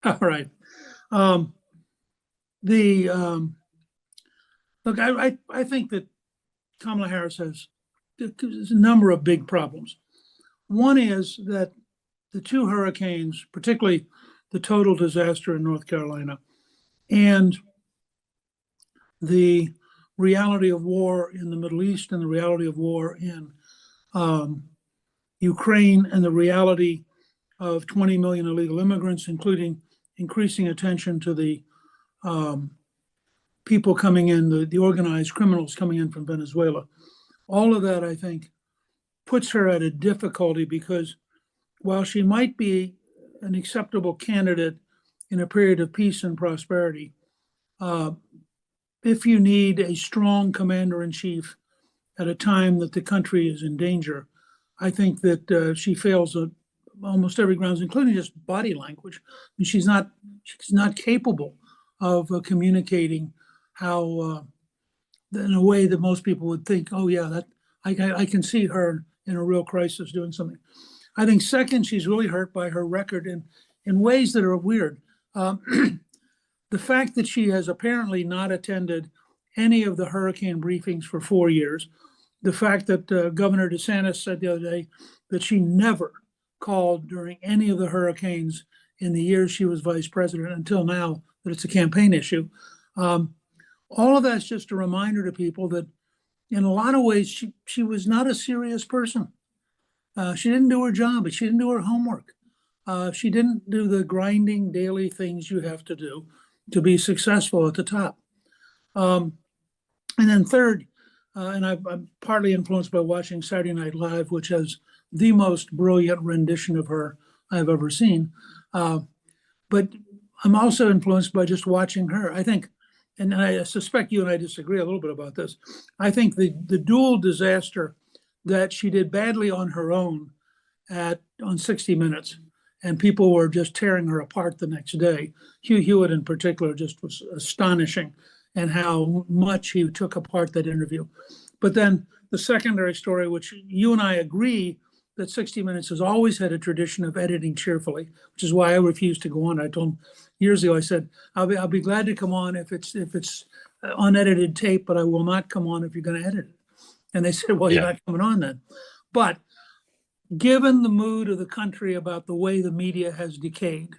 All right. Um, the look, I think that Kamala Harris has there's a number of big problems. One is that the two hurricanes, particularly the total disaster in North Carolina, and the reality of war in the Middle East and the reality of war in um, Ukraine and the reality of 20 million illegal immigrants, including increasing attention to the um, people coming in, the organized criminals coming in from Venezuela. All of that, I think, puts her at a difficulty because while she might be an acceptable candidate in a period of peace and prosperity, uh, if you need a strong commander in chief at a time that the country is in danger, I think that she fails at almost every grounds, including just body language. I mean, she's not capable of communicating how in a way that most people would think, oh yeah, that I can see her in a real crisis doing something. I think second, she's really hurt by her record in ways that are weird. The fact that she has apparently not attended any of the hurricane briefings for 4 years, the fact that Governor DeSantis said the other day that she never called during any of the hurricanes in the years she was vice president until now, that it's a campaign issue. Um, all of that's just a reminder to people that in a lot of ways, she was not a serious person. She didn't do her job, but she didn't do her homework. She didn't do the grinding daily things you have to do to be successful at the top. Um, and then third, and I'm partly influenced by watching Saturday Night Live, which has the most brilliant rendition of her I've ever seen. But I'm also influenced by just watching her. I think, and I suspect you and I disagree a little bit about this. I think the dual disaster that she did badly on her own on 60 Minutes, and people were just tearing her apart the next day. Hugh Hewitt in particular just was astonishing and how much he took apart that interview. But then the secondary story, which you and I agree that 60 Minutes has always had a tradition of editing cheerfully, which is why I refused to go on. I told him years ago, I said, I'll be glad to come on if it's unedited tape, but I will not come on if you're going to edit it. And they said, well, you're not coming on then. But given the mood of the country about the way the media has decayed,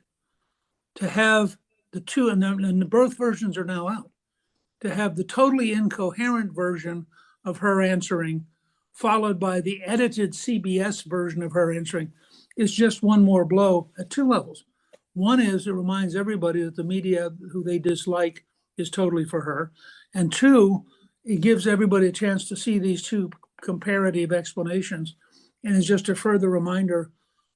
to have the two, and the both versions are now out, to have the totally incoherent version of her answering, followed by the edited CBS version of her answering, is just one more blow at two levels. One is it reminds everybody that the media who they dislike is totally for her. And two, it gives everybody a chance to see these two comparative explanations, and is just a further reminder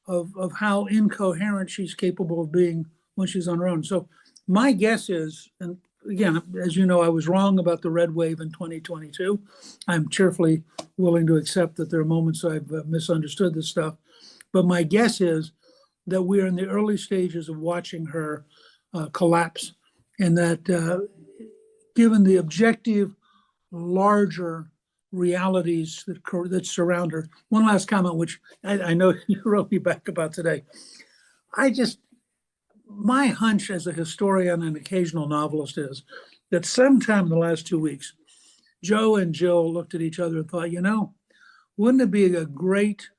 of how incoherent she's capable of being when she's on her own. So my guess is, and again, as you know, I was wrong about the red wave in 2022. I'm cheerfully willing to accept that there are moments I've misunderstood this stuff. But my guess is that we're in the early stages of watching her collapse, and that given the objective, larger realities that surround her. One last comment, which I know you wrote me back about today. My hunch as a historian and occasional novelist is that sometime in the last 2 weeks, Joe and Jill looked at each other and thought, wouldn't it be a great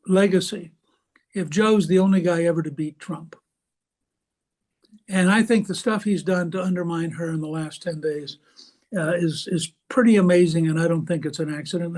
legacy if Joe's the only guy ever to beat Trump? And I think the stuff he's done to undermine her in the last 10 days is pretty amazing, and I don't think it's an accident.